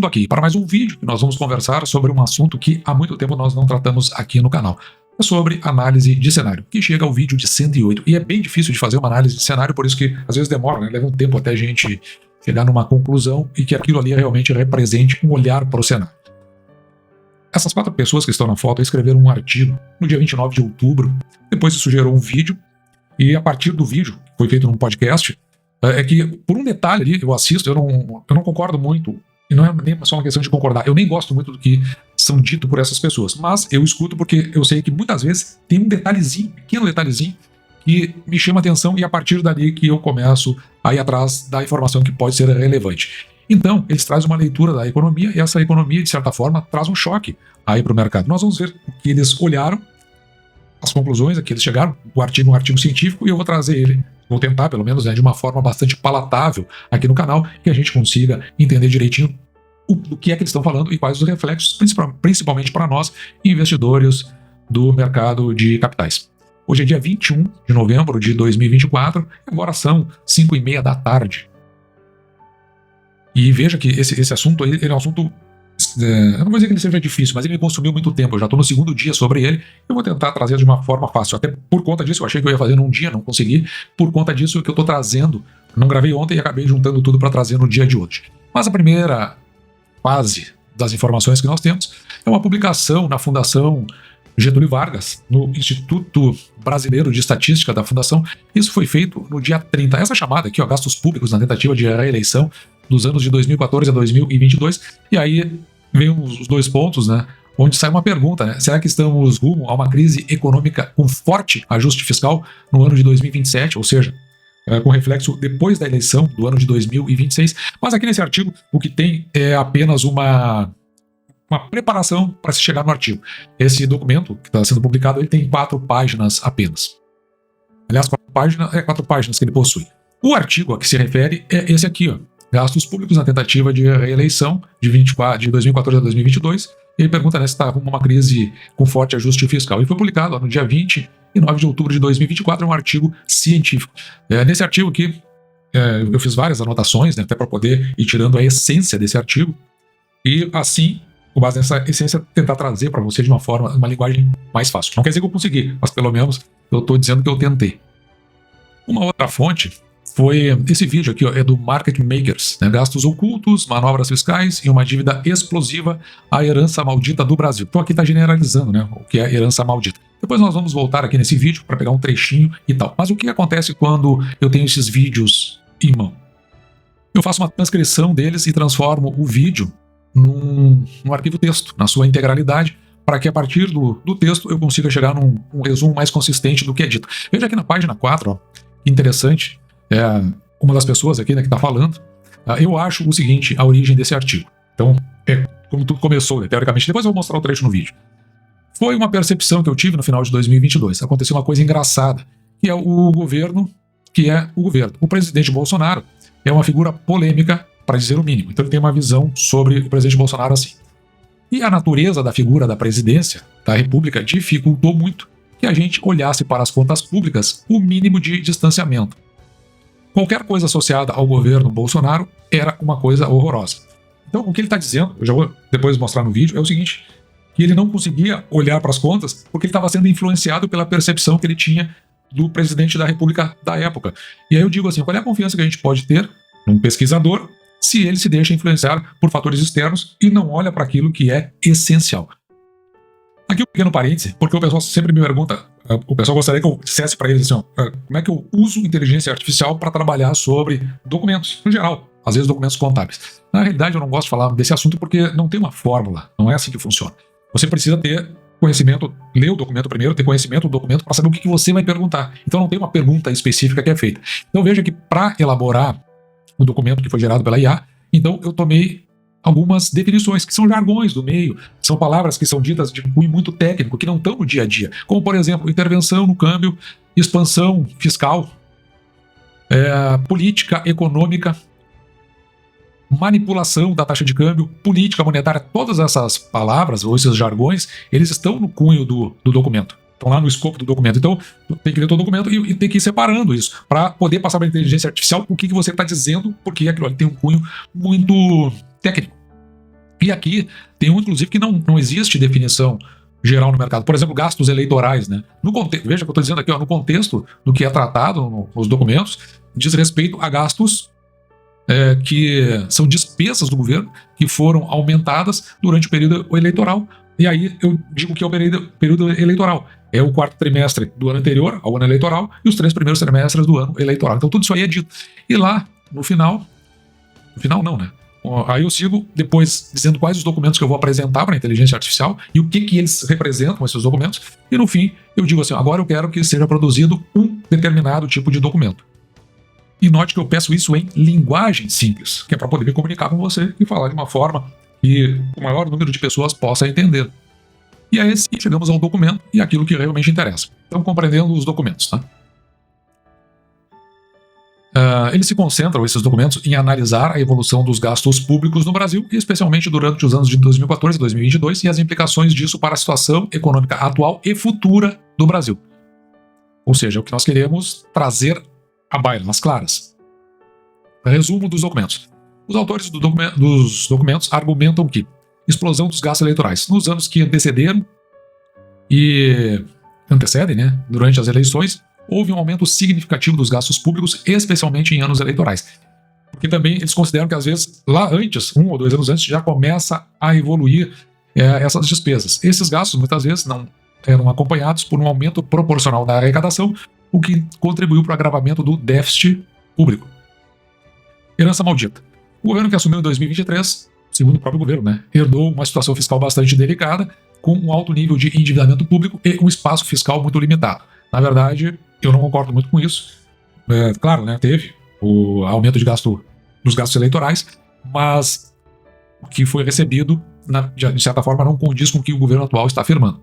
Bem-vindo aqui para mais um vídeo que nós vamos conversar sobre um assunto que há muito tempo nós não tratamos aqui no canal. É sobre análise de cenário, que chega ao vídeo de 108. E é bem difícil de fazer uma análise de cenário, por isso que às vezes demora, né? Leva um tempo até a gente chegar numa conclusão e que aquilo ali realmente represente um olhar para o cenário. Essas 4 pessoas que estão na foto escreveram um artigo no dia 29 de outubro, depois isso gerou um vídeo, e a partir do vídeo, que foi feito num podcast, é que por um detalhe ali, eu assisto, eu não concordo muito, e não é nem só uma questão de concordar, eu nem gosto muito do que são dito por essas pessoas, mas eu escuto porque eu sei que muitas vezes tem um detalhezinho, pequeno detalhezinho, que me chama a atenção e a partir dali que eu começo a ir atrás da informação que pode ser relevante. Então, eles trazem uma leitura da economia e essa economia, de certa forma, traz um choque aí para o mercado. Nós vamos ver o que eles olharam, as conclusões a que eles chegaram, um artigo científico, e eu vou trazer ele, vou tentar pelo menos, né, de uma forma bastante palatável aqui no canal, que a gente consiga entender direitinho do que é que eles estão falando e quais os reflexos, principalmente para nós, investidores do mercado de capitais. Hoje é dia 21 de novembro de 2024, agora são 5h30 da tarde. E veja que esse assunto ele é um assunto, eu não vou dizer que ele seja difícil, mas ele me consumiu muito tempo, eu já estou no segundo dia sobre ele, eu vou tentar trazer de uma forma fácil, até por conta disso, eu achei que eu ia fazer num dia, não consegui, por conta disso que eu estou trazendo, não gravei ontem e acabei juntando tudo para trazer no dia de hoje. Mas a primeira fase das informações que nós temos é uma publicação na Fundação Getúlio Vargas, no Instituto Brasileiro de Estatística da Fundação. Isso foi feito no dia 30. Essa chamada aqui, ó, gastos públicos na tentativa de reeleição dos anos de 2014 a 2022. E aí vem os 2 pontos, né? Onde sai uma pergunta, né? Será que estamos rumo a uma crise econômica com forte ajuste fiscal no ano de 2027? Ou seja, com reflexo depois da eleição do ano de 2026. Mas aqui nesse artigo, o que tem é apenas uma preparação para se chegar no artigo. Esse documento que está sendo publicado, ele tem 4 páginas apenas. Aliás, 4 páginas que ele possui. O artigo a que se refere é esse aqui, ó, gastos públicos na tentativa de reeleição de 2014 a 2022. Ele pergunta, né, se está rumo a uma crise com forte ajuste fiscal. Ele foi publicado ó, no dia 29 de outubro de 2024, é um artigo científico. Nesse artigo aqui, eu fiz várias anotações, né, até para poder ir tirando a essência desse artigo, e assim, com base nessa essência, tentar trazer para você de uma linguagem mais fácil. Não quer dizer que eu consegui, mas pelo menos eu estou dizendo que eu tentei. Uma outra fonte foi esse vídeo aqui, ó, é do Market Makers, né, gastos ocultos, manobras fiscais e uma dívida explosiva, a herança maldita do Brasil. Então aqui está generalizando, né, o que é herança maldita. Depois nós vamos voltar aqui nesse vídeo para pegar um trechinho e tal. Mas o que acontece quando eu tenho esses vídeos em mão? Eu faço uma transcrição deles e transformo o vídeo num arquivo texto, na sua integralidade, para que a partir do texto eu consiga chegar num resumo mais consistente do que é dito. Veja aqui na página 4, ó, que interessante, uma das pessoas aqui, né, que está falando, eu acho o seguinte, a origem desse artigo. Então, como tudo começou, né, teoricamente, depois eu vou mostrar o trecho no vídeo. Foi uma percepção que eu tive no final de 2022. Aconteceu uma coisa engraçada, que é o governo. O presidente Bolsonaro é uma figura polêmica, para dizer o mínimo. Então ele tem uma visão sobre o presidente Bolsonaro assim. E a natureza da figura da presidência da República dificultou muito que a gente olhasse para as contas públicas o mínimo de distanciamento. Qualquer coisa associada ao governo Bolsonaro era uma coisa horrorosa. Então o que ele está dizendo, eu já vou depois mostrar no vídeo, é o seguinte, que ele não conseguia olhar para as contas porque ele estava sendo influenciado pela percepção que ele tinha do presidente da República da época. E aí eu digo assim, qual é a confiança que a gente pode ter num pesquisador se ele se deixa influenciar por fatores externos e não olha para aquilo que é essencial? Aqui um pequeno parêntese, porque o pessoal sempre me pergunta, o pessoal gostaria que eu dissesse para eles assim, ó, como é que eu uso inteligência artificial para trabalhar sobre documentos, no geral, às vezes documentos contábeis. Na realidade eu não gosto de falar desse assunto porque não tem uma fórmula, não é assim que funciona. Você precisa ter conhecimento, ler o documento primeiro, ter conhecimento do documento para saber o que você vai perguntar. Então não tem uma pergunta específica que é feita. Então veja que para elaborar o documento que foi gerado pela IA, então eu tomei algumas definições que são jargões do meio, são palavras que são ditas de cunho muito técnico, que não estão no dia a dia, como por exemplo, intervenção no câmbio, expansão fiscal, política econômica, manipulação da taxa de câmbio, política monetária, todas essas palavras ou esses jargões, eles estão no cunho do documento. Estão lá no escopo do documento. Então, tem que ler todo o documento e tem que ir separando isso, para poder passar para a inteligência artificial o que você está dizendo, porque aquilo ali tem um cunho muito técnico. E aqui tem um, inclusive, que não existe definição geral no mercado. Por exemplo, gastos eleitorais, né? Veja o que eu estou dizendo aqui, ó, no contexto do que é tratado nos documentos, diz respeito a gastos que são despesas do governo que foram aumentadas durante o período eleitoral. E aí eu digo que é o período eleitoral. É o quarto trimestre do ano anterior ao ano eleitoral e os 3 primeiros trimestres do ano eleitoral. Então tudo isso aí é dito. E lá, no final não, né? Aí eu sigo depois dizendo quais os documentos que eu vou apresentar para a inteligência artificial e o que eles representam, esses documentos. E no fim, eu digo assim, agora eu quero que seja produzido um determinado tipo de documento. E note que eu peço isso em linguagem simples, que é para poder me comunicar com você e falar de uma forma que o maior número de pessoas possa entender. E aí chegamos ao documento e aquilo que realmente interessa. Então, compreendendo os documentos, tá? Eles se concentram, esses documentos, em analisar a evolução dos gastos públicos no Brasil, e especialmente durante os anos de 2014 e 2022, e as implicações disso para a situação econômica atual e futura do Brasil. Ou seja, o que nós queremos trazer à baila, nas claras. Resumo dos documentos. Os autores dos documentos argumentam que explosão dos gastos eleitorais. Nos anos que antecedem, né, durante as eleições, houve um aumento significativo dos gastos públicos, especialmente em anos eleitorais. Porque também eles consideram que, às vezes, lá antes, 1 ou 2 anos antes, já começa a evoluir essas despesas. Esses gastos, muitas vezes, não eram acompanhados por um aumento proporcional da arrecadação, o que contribuiu para o agravamento do déficit público. Herança maldita. O governo que assumiu em 2023, segundo o próprio governo, né, herdou uma situação fiscal bastante delicada, com um alto nível de endividamento público e um espaço fiscal muito limitado. Na verdade, eu não concordo muito com isso. Claro, né, teve o aumento de gasto dos gastos eleitorais, mas o que foi recebido, de certa forma, não condiz com o que o governo atual está afirmando.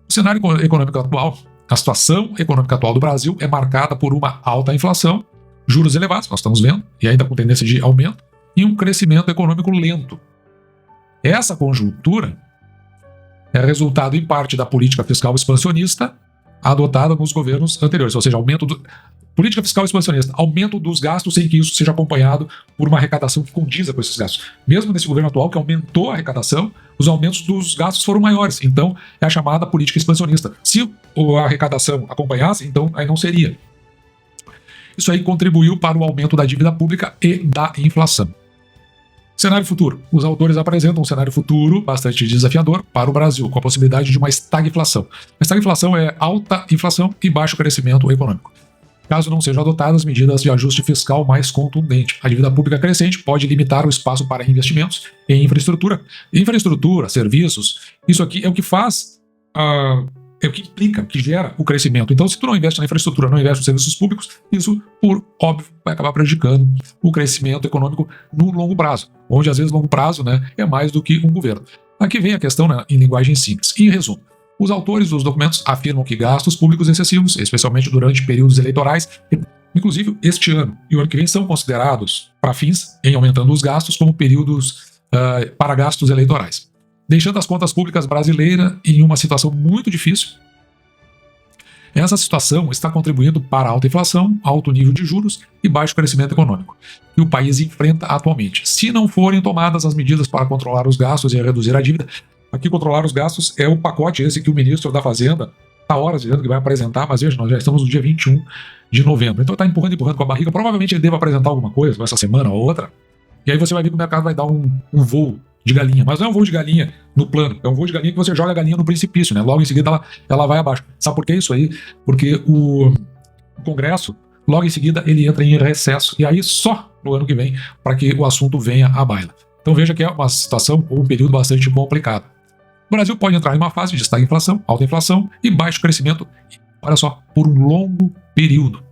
O cenário econômico atual, a situação econômica atual do Brasil é marcada por uma alta inflação, juros elevados, nós estamos vendo, e ainda com tendência de aumento, e um crescimento econômico lento. Essa conjuntura é resultado, em parte, da política fiscal expansionista adotada nos governos anteriores, ou seja, política fiscal expansionista, aumento dos gastos sem que isso seja acompanhado por uma arrecadação que condiza com esses gastos. Mesmo nesse governo atual, que aumentou a arrecadação, os aumentos dos gastos foram maiores. Então, é a chamada política expansionista. Se a arrecadação acompanhasse, então aí não seria. Isso aí contribuiu para o aumento da dívida pública e da inflação. Cenário futuro. Os autores apresentam um cenário futuro bastante desafiador para o Brasil, com a possibilidade de uma estagflação. A estagflação é alta inflação e baixo crescimento econômico. Caso não sejam adotadas medidas de ajuste fiscal mais contundente, a dívida pública crescente pode limitar o espaço para investimentos em infraestrutura. Infraestrutura, serviços, isso aqui é o que faz, é o que implica, que gera o crescimento. Então, se tu não investe na infraestrutura, não investe nos serviços públicos, isso, por óbvio, vai acabar prejudicando o crescimento econômico no longo prazo, onde às vezes longo prazo, né, é mais do que um governo. Aqui vem a questão, né, em linguagem simples. Em resumo, os autores dos documentos afirmam que gastos públicos excessivos, especialmente durante períodos eleitorais, inclusive este ano e o ano que vem, são considerados para fins em aumentando os gastos como períodos para gastos eleitorais, deixando as contas públicas brasileiras em uma situação muito difícil. Essa situação está contribuindo para a alta inflação, alto nível de juros e baixo crescimento econômico que o país enfrenta atualmente. Se não forem tomadas as medidas para controlar os gastos e reduzir a dívida, aqui controlar os gastos é o pacote esse que o ministro da Fazenda está horas dizendo que vai apresentar, mas veja, nós já estamos no dia 21 de novembro. Então está empurrando com a barriga. Provavelmente ele deve apresentar alguma coisa essa semana ou outra, e aí você vai ver que o mercado vai dar um voo de galinha, mas não é um voo de galinha no plano, é um voo de galinha que você joga a galinha no precipício, né? Logo em seguida ela vai abaixo. Sabe por que isso aí? Porque o Congresso, logo em seguida, ele entra em recesso, e aí só no ano que vem, para que o assunto venha à baila. Então veja que é uma situação ou um período bastante complicado. O Brasil pode entrar em uma fase de estagflação, alta inflação e baixo crescimento, olha só, por um longo período.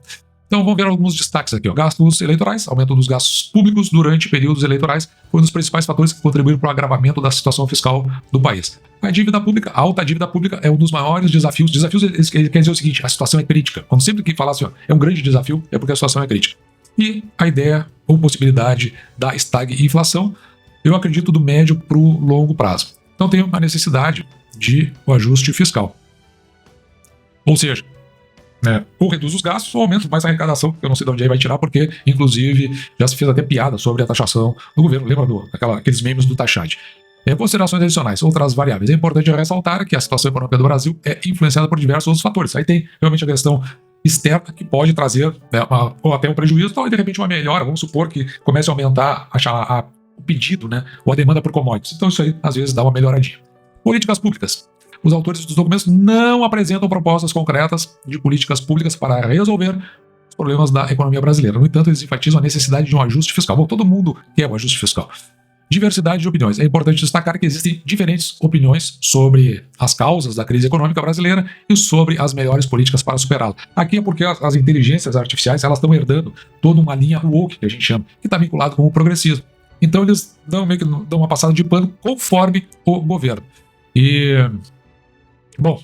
Então vamos ver alguns destaques aqui. Gastos eleitorais, aumento dos gastos públicos durante períodos eleitorais foi um dos principais fatores que contribuíram para o agravamento da situação fiscal do país. A dívida pública, a alta dívida pública é um dos maiores desafios. Desafios quer dizer o seguinte, a situação é crítica. Quando sempre que falar assim, é um grande desafio, é porque a situação é crítica. E a ideia ou possibilidade da estagflação, eu acredito do médio para o longo prazo. Então tem uma necessidade de o ajuste fiscal. Ou seja, ou reduz os gastos ou aumenta mais a arrecadação, que eu não sei de onde aí vai tirar, porque, inclusive, já se fez até piada sobre a taxação do governo. Lembra aqueles memes do Taxade? Considerações adicionais, outras variáveis. É importante ressaltar que a situação econômica do Brasil é influenciada por diversos outros fatores. Aí tem realmente a questão externa que pode trazer, né, ou até um prejuízo, ou de repente uma melhora. Vamos supor que comece a aumentar o pedido, né, ou a demanda por commodities. Então isso aí às vezes dá uma melhoradinha. Políticas públicas. Os autores dos documentos não apresentam propostas concretas de políticas públicas para resolver os problemas da economia brasileira. No entanto, eles enfatizam a necessidade de um ajuste fiscal. Bom, todo mundo quer um ajuste fiscal. Diversidade de opiniões. É importante destacar que existem diferentes opiniões sobre as causas da crise econômica brasileira e sobre as melhores políticas para superá-la. Aqui é porque as inteligências artificiais elas estão herdando toda uma linha woke, que a gente chama, que está vinculado com o progressismo. Então eles meio que dão uma passada de pano conforme o governo. E, bom,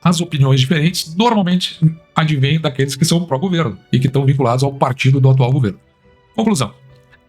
as opiniões diferentes normalmente advêm daqueles que são pró-governo e que estão vinculados ao partido do atual governo. Conclusão.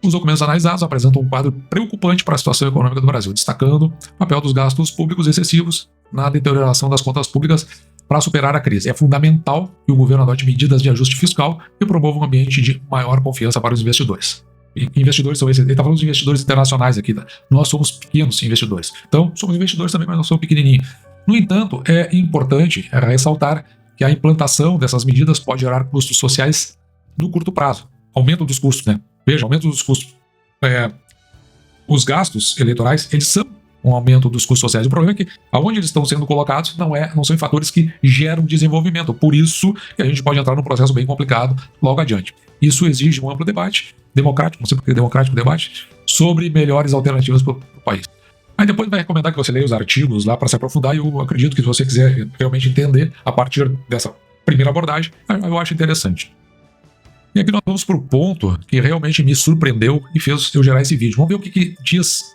Os documentos analisados apresentam um quadro preocupante para a situação econômica do Brasil, destacando o papel dos gastos públicos excessivos na deterioração das contas públicas para superar a crise. É fundamental que o governo adote medidas de ajuste fiscal e promova um ambiente de maior confiança para os investidores. E investidores são esses. Ele está falando de investidores internacionais aqui. Tá? Nós somos pequenos investidores. Então, somos investidores também, mas não somos pequenininhos. No entanto, é importante ressaltar que a implantação dessas medidas pode gerar custos sociais no curto prazo. Aumento dos custos, né? Veja, aumento dos custos. Os gastos eleitorais, eles são um aumento dos custos sociais. O problema é que, aonde eles estão sendo colocados, não são em fatores que geram desenvolvimento. Por isso que a gente pode entrar num processo bem complicado logo adiante. Isso exige um amplo debate, democrático, não sei porque democrático debate, sobre melhores alternativas para o país. Aí depois vai recomendar que você leia os artigos lá para se aprofundar, e eu acredito que se você quiser realmente entender a partir dessa primeira abordagem, eu acho interessante. E aqui nós vamos para o ponto que realmente me surpreendeu e fez eu gerar esse vídeo. Vamos ver o que diz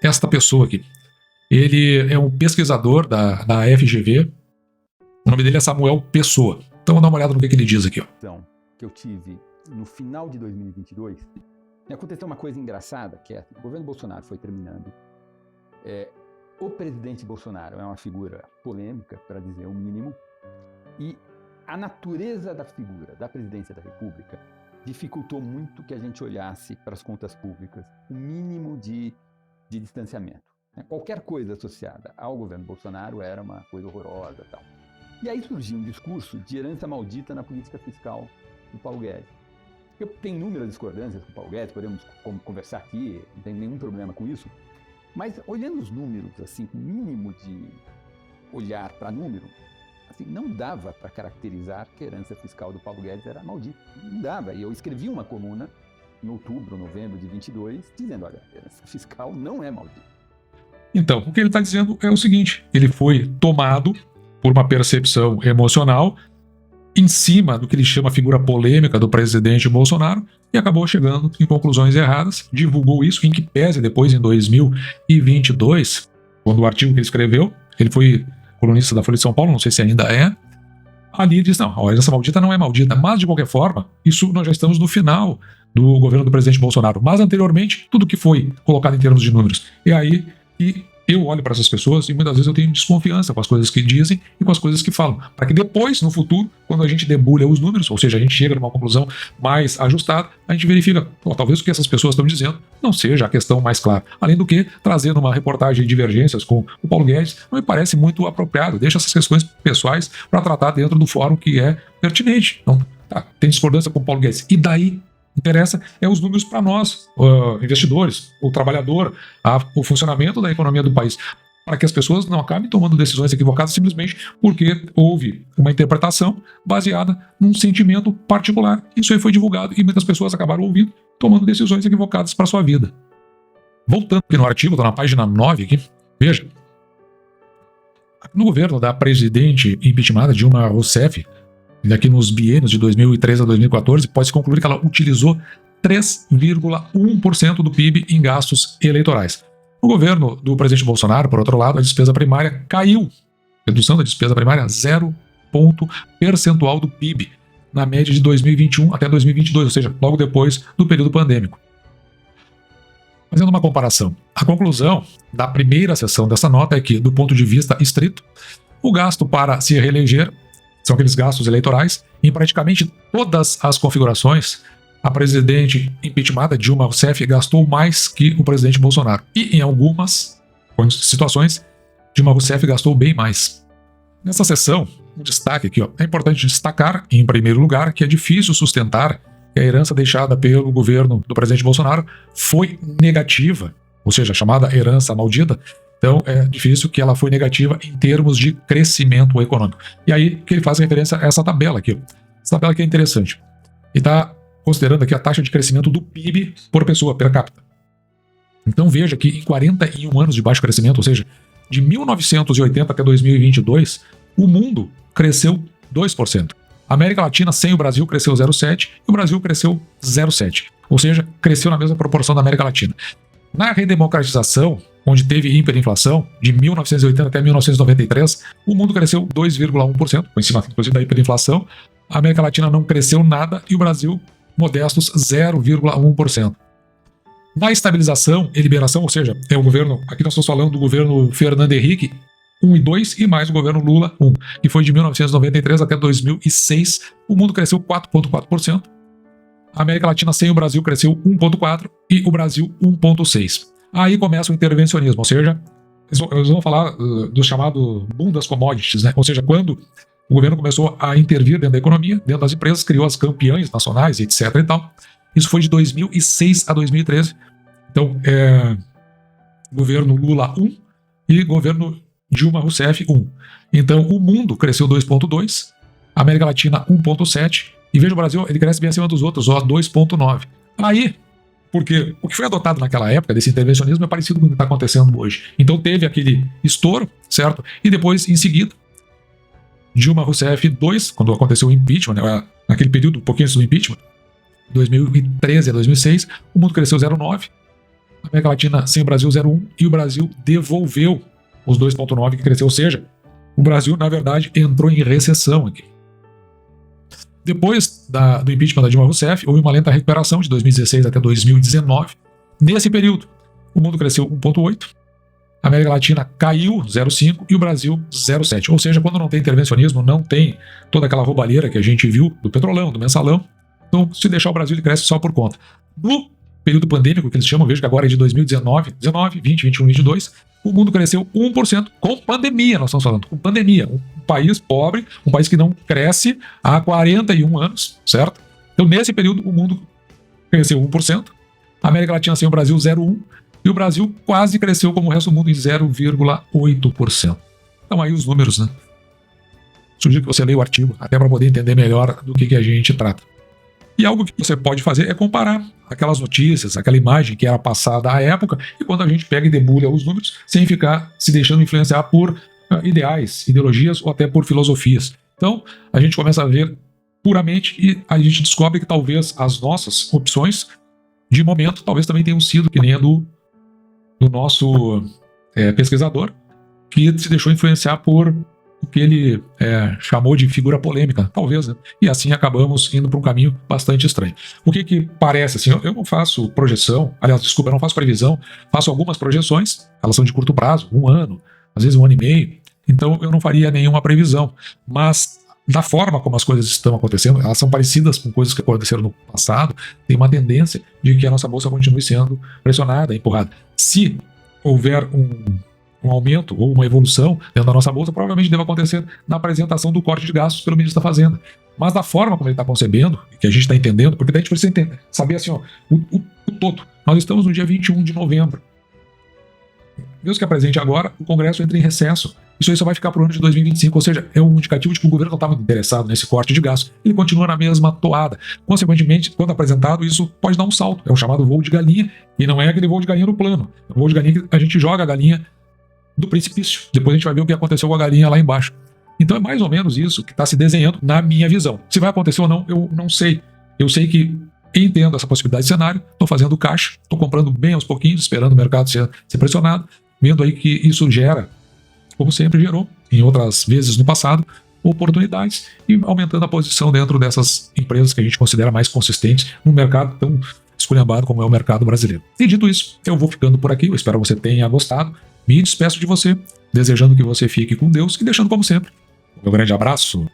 esta pessoa aqui. Ele é um pesquisador da FGV. O nome dele é Samuel Pessoa. Então vamos dar uma olhada no que ele diz aqui. Que eu tive no final de 2022, aconteceu uma coisa engraçada, que o governo Bolsonaro foi terminando. O presidente Bolsonaro é uma figura polêmica, para dizer o mínimo, e a natureza da figura da presidência da República dificultou muito que a gente olhasse para as contas públicas o mínimo de distanciamento. Qualquer coisa associada ao governo Bolsonaro era uma coisa horrorosa e tal. E aí surgiu um discurso de herança maldita na política fiscal do Paulo Guedes. Eu tenho inúmeras discordâncias com o Paulo Guedes, podemos conversar aqui, não tem nenhum problema com isso, mas olhando os números, assim, com o mínimo de olhar para número, assim, não dava para caracterizar que a herança fiscal do Paulo Guedes era maldita. Não dava. E eu escrevi uma coluna em outubro, novembro de 22, dizendo, olha, a herança fiscal não é maldita. Então, o que ele está dizendo é o seguinte, ele foi tomado por uma percepção emocional em cima do que ele chama a figura polêmica do presidente Bolsonaro e acabou chegando em conclusões erradas, divulgou isso, em que pese depois, em 2022, quando o artigo que ele escreveu, ele foi colunista da Folha de São Paulo, não sei se ainda é, ali ele diz, não, a herança maldita não é maldita, mas de qualquer forma, isso nós já estamos no final do governo do presidente Bolsonaro, mas anteriormente, tudo que foi colocado em termos de números, é aí que eu olho para essas pessoas e muitas vezes eu tenho desconfiança com as coisas que dizem e com as coisas que falam, para que depois, no futuro, quando a gente debulha os números, ou seja, a gente chega numa conclusão mais ajustada, a gente verifica, talvez o que essas pessoas estão dizendo não seja a questão mais clara. Além do que, trazendo uma reportagem de divergências com o Paulo Guedes não me parece muito apropriado, deixa essas questões pessoais para tratar dentro do fórum que é pertinente. Então, tem discordância com o Paulo Guedes, e daí? Interessa os números para nós, investidores, o trabalhador, o funcionamento da economia do país, para que as pessoas não acabem tomando decisões equivocadas simplesmente porque houve uma interpretação baseada num sentimento particular. Isso aí foi divulgado e muitas pessoas acabaram ouvindo, tomando decisões equivocadas para a sua vida. Voltando aqui no artigo, estou na página 9 aqui, veja. No governo da presidente impeachmentada Dilma Rousseff, aqui nos biênios de 2013 a 2014, pode-se concluir que ela utilizou 3,1% do PIB em gastos eleitorais. No governo do presidente Bolsonaro, por outro lado, a despesa primária caiu. Redução da despesa primária 0 ponto percentual do PIB, na média de 2021 até 2022, ou seja, logo depois do período pandêmico. Fazendo uma comparação, a conclusão da primeira seção dessa nota é que, do ponto de vista estrito, o gasto para se reeleger são aqueles gastos eleitorais, em praticamente todas as configurações, a presidente impeachmentada Dilma Rousseff gastou mais que o presidente Bolsonaro. E em algumas situações, Dilma Rousseff gastou bem mais. Nessa sessão, um destaque aqui, é importante destacar, em primeiro lugar, que é difícil sustentar que a herança deixada pelo governo do presidente Bolsonaro foi negativa, ou seja, a chamada herança maldita. Então é difícil que ela foi negativa em termos de crescimento econômico. E aí que ele faz referência a essa tabela aqui. Essa tabela aqui é interessante. Ele está considerando aqui a taxa de crescimento do PIB por pessoa, per capita. Então veja que em 41 anos de baixo crescimento, ou seja, de 1980 até 2022, o mundo cresceu 2%. A América Latina, sem o Brasil, cresceu 0,7% e o Brasil cresceu 0,7%. Ou seja, cresceu na mesma proporção da América Latina. Na redemocratização, onde teve hiperinflação, de 1980 até 1993, o mundo cresceu 2,1%, por cima inclusive da hiperinflação. A América Latina não cresceu nada e o Brasil, modestos, 0,1%. Na estabilização e liberação, ou seja, é o governo, aqui nós estamos falando do governo Fernando Henrique, 1 e 2, e mais o governo Lula, 1, que foi de 1993 até 2006, o mundo cresceu 4,4%, a América Latina sem o Brasil cresceu 1,4% e o Brasil 1,6%. Aí começa o intervencionismo, ou seja, eles vão falar do chamado boom das commodities, né? Ou seja, quando o governo começou a intervir dentro da economia, dentro das empresas, criou as campeãs nacionais, etc. e tal. Isso foi de 2006 a 2013. Então, governo Lula 1 e governo Dilma Rousseff 1. Então, o mundo cresceu 2,2%, a América Latina 1,7%, e veja o Brasil, ele cresce bem acima dos outros, 2,9%. Aí, porque o que foi adotado naquela época desse intervencionismo é parecido com o que está acontecendo hoje. Então, teve aquele estouro, certo? E depois, em seguida, Dilma Rousseff 2, quando aconteceu o impeachment, né, naquele período, um pouquinho antes do impeachment, 2013 a 2006, o mundo cresceu 0,9%, a América Latina sem o Brasil 0,1%, e o Brasil devolveu os 2,9% que cresceu, ou seja, o Brasil, na verdade, entrou em recessão aqui. Depois do impeachment da Dilma Rousseff, houve uma lenta recuperação de 2016 até 2019. Nesse período, o mundo cresceu 1,8%, a América Latina caiu 0,5% e o Brasil 0,7%. Ou seja, quando não tem intervencionismo, não tem toda aquela roubalheira que a gente viu do petrolão, do mensalão. Então, se deixar o Brasil, ele cresce só por conta. No período pandêmico, que eles chamam, vejo que agora é de 2019, 20, 21, 22, o mundo cresceu 1% com pandemia, nós estamos falando, com pandemia. Um país pobre, um país que não cresce há 41 anos, certo? Então, nesse período, o mundo cresceu 1%, a América Latina sem o Brasil 0,1%, e o Brasil quase cresceu como o resto do mundo em 0,8%. Então, aí os números, né? Sugiro que você leia o artigo, até para poder entender melhor do que a gente trata. E algo que você pode fazer é comparar aquelas notícias, aquela imagem que era passada à época, e quando a gente pega e debulha os números, sem ficar se deixando influenciar por ideais, ideologias ou até por filosofias. Então, a gente começa a ver puramente e a gente descobre que talvez as nossas opções de momento talvez também tenham sido que nem a do nosso pesquisador, que se deixou influenciar por o que ele chamou de figura polêmica, talvez, né? E assim acabamos indo para um caminho bastante estranho. O que parece, assim, eu não faço projeção, aliás, desculpa, eu não faço previsão, faço algumas projeções, elas são de curto prazo, 1 ano, às vezes 1 ano e meio, então eu não faria nenhuma previsão, mas da forma como as coisas estão acontecendo, elas são parecidas com coisas que aconteceram no passado, tem uma tendência de que a nossa bolsa continue sendo pressionada, empurrada. Se houver um aumento ou uma evolução dentro da nossa bolsa, provavelmente deve acontecer na apresentação do corte de gastos pelo ministro da Fazenda. Mas da forma como ele está concebendo, que a gente está entendendo, porque daí a gente precisa entender, saber assim, ó, o todo. Nós estamos no dia 21 de novembro. Deus que é presente agora, o Congresso entra em recesso. Isso aí só vai ficar para o ano de 2025, ou seja, é um indicativo de que o governo não está muito interessado nesse corte de gastos. Ele continua na mesma toada. Consequentemente, quando apresentado, isso pode dar um salto. É o chamado voo de galinha, e não é aquele voo de galinha no plano. É um voo de galinha que a gente joga a galinha do precipício. Depois a gente vai ver o que aconteceu com a galinha lá embaixo. Então é mais ou menos isso que está se desenhando na minha visão. Se vai acontecer ou não, eu não sei. Eu sei que entendo essa possibilidade de cenário, estou fazendo caixa, estou comprando bem aos pouquinhos, esperando o mercado ser pressionado, vendo aí que isso gera, como sempre gerou, em outras vezes no passado, oportunidades e aumentando a posição dentro dessas empresas que a gente considera mais consistentes num mercado tão esculhambado como é o mercado brasileiro. E dito isso, eu vou ficando por aqui, eu espero que você tenha gostado. Me despeço de você, desejando que você fique com Deus e deixando como sempre o meu grande abraço.